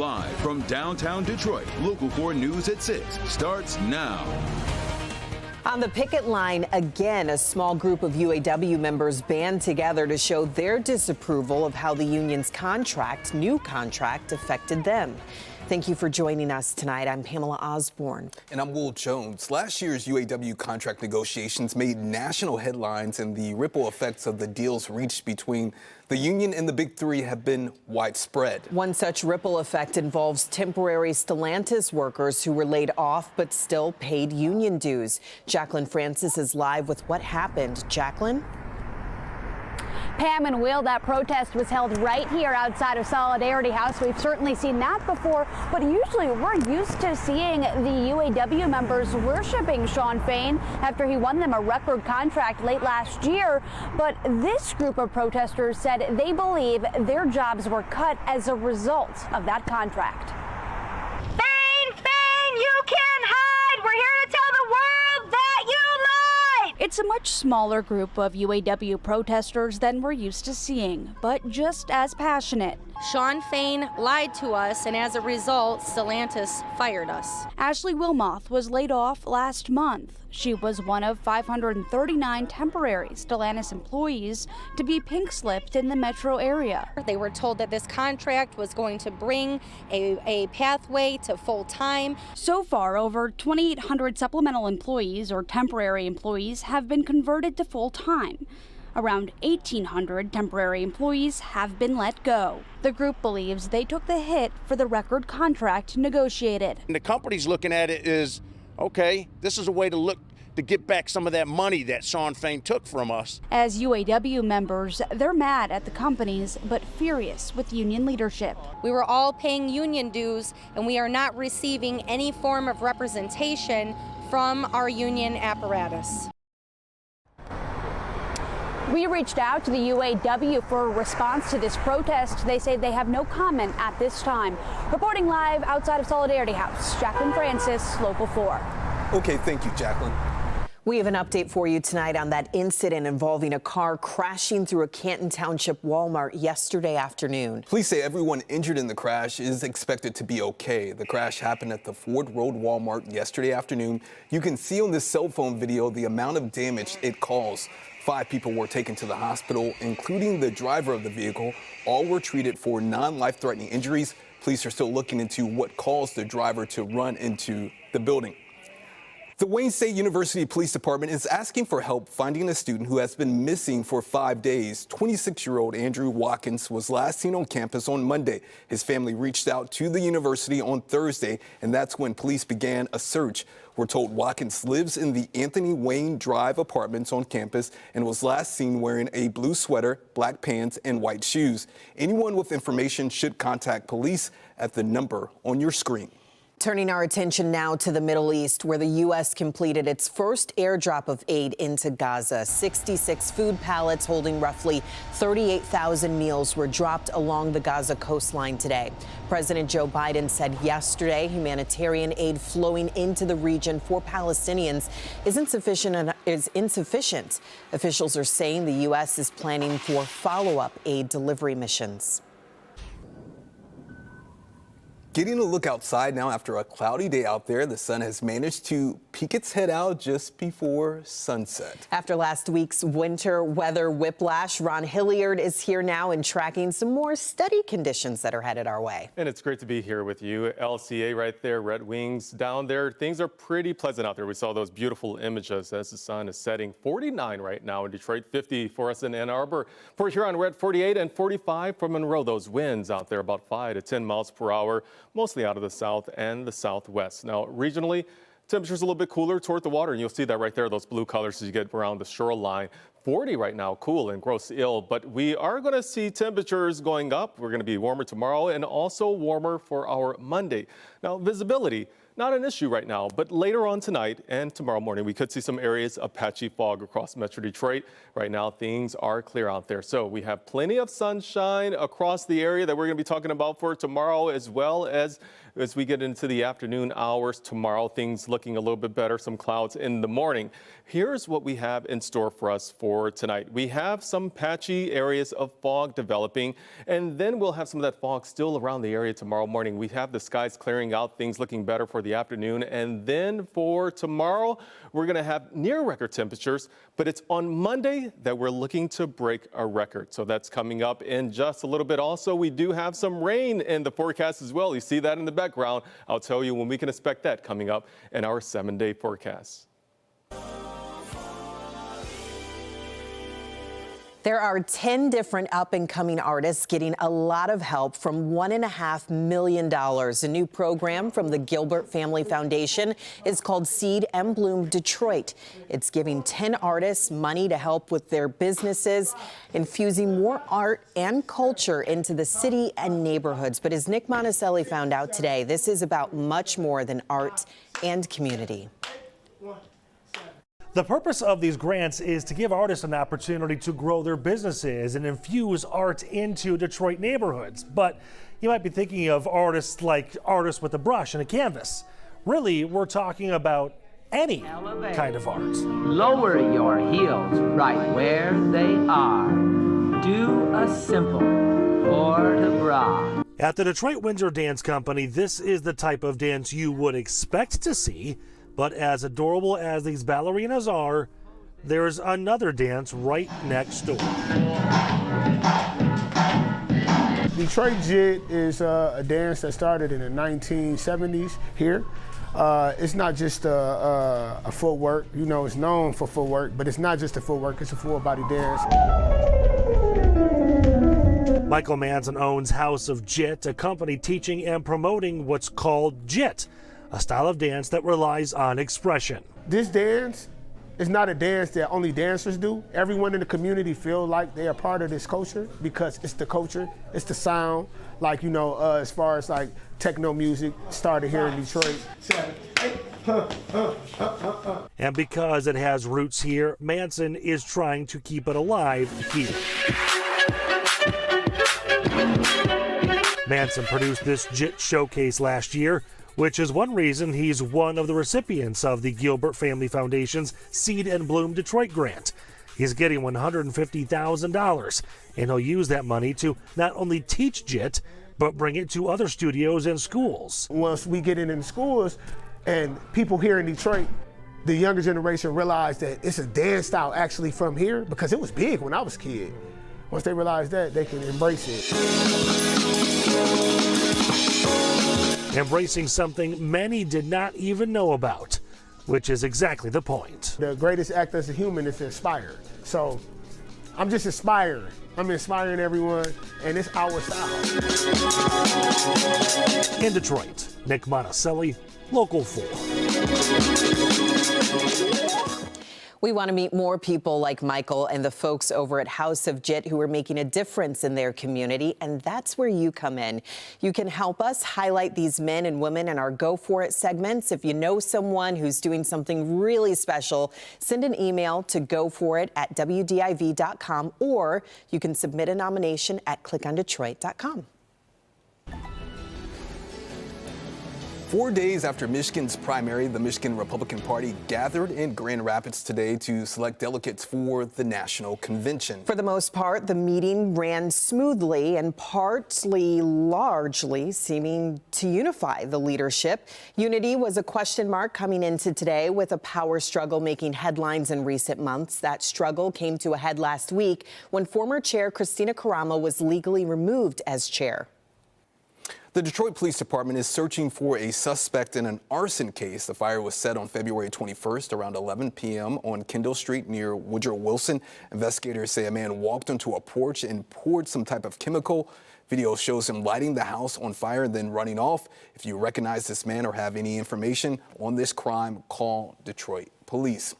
Live from downtown Detroit, Local 4 News at 6 starts now. On the picket line again, a small group of UAW members band together to show their disapproval of how the union's new contract affected them. Thank you for joining us tonight. I'm Pamela Osborne. And I'm Will Jones. Last year's UAW contract negotiations made national headlines, and the ripple effects of the deals reached between the union and the Big Three have been widespread. One such ripple effect involves temporary Stellantis workers who were laid off but still paid union dues. Jacqueline Francis is live with what happened. Jacqueline? Pam and Will, that protest was held right here outside of Solidarity House. We've certainly seen that before, but usually we're used to seeing the UAW members worshiping Shawn Fain after he won them a record contract late last year. But this group of protesters said they believe their jobs were cut as a result of that contract. Fain, you can't hide! We're here to tell the world that you lied! It's a much smaller group of UAW protesters than we're used to seeing, but just as passionate. Shawn Fain lied to us, and as a result, Stellantis fired us. Ashley Wilmoth was laid off last month. She was one of 539 temporary Stellantis employees to be pink-slipped in the metro area. They were told that this contract was going to bring a pathway to full-time. So far, over 2,800 supplemental employees or temporary employees have been converted to full-time. Around 1,800 temporary employees have been let go. The group believes they took the hit for the record contract negotiated. And the company's looking at it as, okay, this is a way to get back some of that money that Shawn Fain took from us. As UAW members, they're mad at the companies, but furious with union leadership. We were all paying union dues, and we are not receiving any form of representation from our union apparatus. We reached out to the UAW for a response to this protest. They say they have no comment at this time. Reporting live outside of Solidarity House, Jacqueline Francis, Local 4. Okay, thank you, Jacqueline. We have an update for you tonight on that incident involving a car crashing through a Canton Township Walmart yesterday afternoon. Police say everyone injured in the crash is expected to be okay. The crash happened at the Ford Road Walmart yesterday afternoon. You can see on this cell phone video the amount of damage it caused. 5 people were taken to the hospital, including the driver of the vehicle. All were treated for non-life-threatening injuries. Police are still looking into what caused the driver to run into the building. The Wayne State University Police Department is asking for help finding a student who has been missing for 5 days. 26-year-old Andrew Watkins was last seen on campus on Monday. His family reached out to the university on Thursday, and that's when police began a search. We're told Watkins lives in the Anthony Wayne Drive apartments on campus and was last seen wearing a blue sweater, black pants, and white shoes. Anyone with information should contact police at the number on your screen. Turning our attention now to the Middle East, where the U.S. completed its first airdrop of aid into Gaza. 66 food pallets holding roughly 38,000 meals were dropped along the Gaza coastline today. President Joe Biden said yesterday humanitarian aid flowing into the region for Palestinians is insufficient. Officials are saying the U.S. is planning for follow-up aid delivery missions. Getting a look outside now after a cloudy day out there. The sun has managed to peek its head out just before sunset. After last week's winter weather whiplash, Ron Hilliard is here now and tracking some more steady conditions that are headed our way. And it's great to be here with you. LCA right there, Red Wings down there. Things are pretty pleasant out there. We saw those beautiful images as the sun is setting. 49 right now in Detroit, 50 for us in Ann Arbor. For Huron, we're at 48 and 45 for Monroe. Those winds out there about 5 to 10 miles per hour. Mostly out of the south and the southwest. Now, regionally, temperatures a little bit cooler toward the water, and you'll see that right there, those blue colors as you get around the shoreline. 40 right now, cool in Grosse Ile, but we are going to see temperatures going up. We're going to be warmer tomorrow and also warmer for our Monday. Now, visibility not an issue right now, but later on tonight and tomorrow morning, we could see some areas of patchy fog across Metro Detroit. Right now, things are clear out there. So we have plenty of sunshine across the area that we're going to be talking about for tomorrow, as well as we get into the afternoon hours tomorrow, things looking a little bit better, some clouds in the morning. Here's what we have in store for us for tonight. We have some patchy areas of fog developing, and then we'll have some of that fog still around the area tomorrow morning. We have the skies clearing out, things looking better for the afternoon. And then for tomorrow, we're going to have near record temperatures, but it's on Monday that we're looking to break a record. So that's coming up in just a little bit. Also, we do have some rain in the forecast as well. You see that in the background. I'll tell you when we can expect that coming up in our 7-day forecast. There are 10 different up-and-coming artists getting a lot of help from $1.5 million. A new program from the Gilbert Family Foundation is called Seed and Bloom Detroit. It's giving 10 artists money to help with their businesses, infusing more art and culture into the city and neighborhoods. But as Nick Monticelli found out today, this is about much more than art and community. The purpose of these grants is to give artists an opportunity to grow their businesses and infuse art into Detroit neighborhoods. But you might be thinking of artists like artists with a brush and a canvas. Really, we're talking about any kind of art. Lower your heels right where they are. Do a simple port de bras. At the Detroit Windsor Dance Company, this is the type of dance you would expect to see. But as adorable as these ballerinas are, there's another dance right next door. Detroit Jit is a dance that started in the 1970s here. It's not just a footwork. You know, it's known for footwork, but it's not just a footwork, it's a full body dance. Michael Manson owns House of Jit, a company teaching and promoting what's called Jit, a style of dance that relies on expression. This dance is not a dance that only dancers do. Everyone in the community feel like they are part of this culture because it's the culture, it's the sound. Like, you know, as far as like techno music started here in Detroit. 7, 8, And because it has roots here, Manson is trying to keep it alive here. Manson produced this Jit showcase last year, which is one reason he's one of the recipients of the Gilbert Family Foundation's Seed and Bloom Detroit grant. He's getting $150,000, and he'll use that money to not only teach Jit, but bring it to other studios and schools. Once we get it in schools and people here in Detroit, the younger generation realize that it's a dance style actually from here, because it was big when I was a kid. Once they realize that, they can embrace it. Embracing something many did not even know about, which is exactly the point. The greatest act as a human is to inspire. So I'm just inspiring. I'm inspiring everyone, and it's our style. In Detroit, Nick Monticelli, Local 4. We want to meet more people like Michael and the folks over at House of Jit who are making a difference in their community, and that's where you come in. You can help us highlight these men and women in our Go For It segments. If you know someone who's doing something really special, send an email to goforitt@wdiv.com, or you can submit a nomination at clickondetroit.com. 4 days after Michigan's primary, the Michigan Republican Party gathered in Grand Rapids today to select delegates for the national convention. For the most part, the meeting ran smoothly and largely seeming to unify the leadership. Unity was a question mark coming into today, with a power struggle making headlines in recent months. That struggle came to a head last week when former chair Christina Karama was legally removed as chair. The Detroit Police Department is searching for a suspect in an arson case. The fire was set on February 21st around 11 p.m. on Kendall Street near Woodrow Wilson. Investigators say a man walked onto a porch and poured some type of chemical. Video shows him lighting the house on fire and then running off. If you recognize this man or have any information on this crime, call Detroit Police.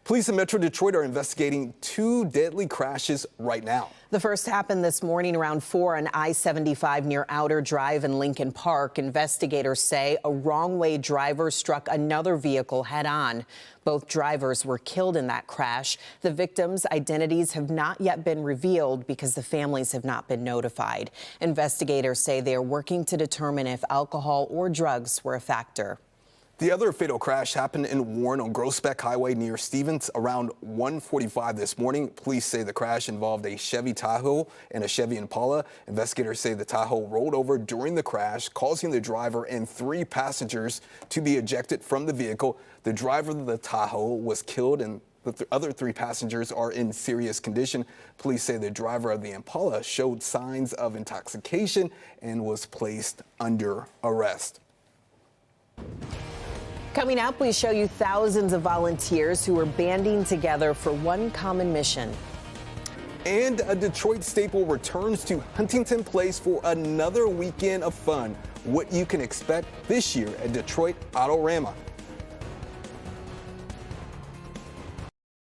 Police in Metro Detroit are investigating 2 deadly crashes right now. The first happened this morning around 4 on I-75 near Outer Drive in Lincoln Park. Investigators say a wrong-way driver struck another vehicle head-on. Both drivers were killed in that crash. The victims' identities have not yet been revealed because the families have not been notified. Investigators say they are working to determine if alcohol or drugs were a factor. The other fatal crash happened in Warren on Groesbeck Highway near Stevens around 1:45 this morning. Police say the crash involved a Chevy Tahoe and a Chevy Impala. Investigators say the Tahoe rolled over during the crash, causing the driver and 3 passengers to be ejected from the vehicle. The driver of the Tahoe was killed and the other 3 passengers are in serious condition. Police say the driver of the Impala showed signs of intoxication and was placed under arrest. Coming up, we show you thousands of volunteers who are banding together for one common mission. And a Detroit staple returns to Huntington Place for another weekend of fun. What you can expect this year at Detroit Autorama.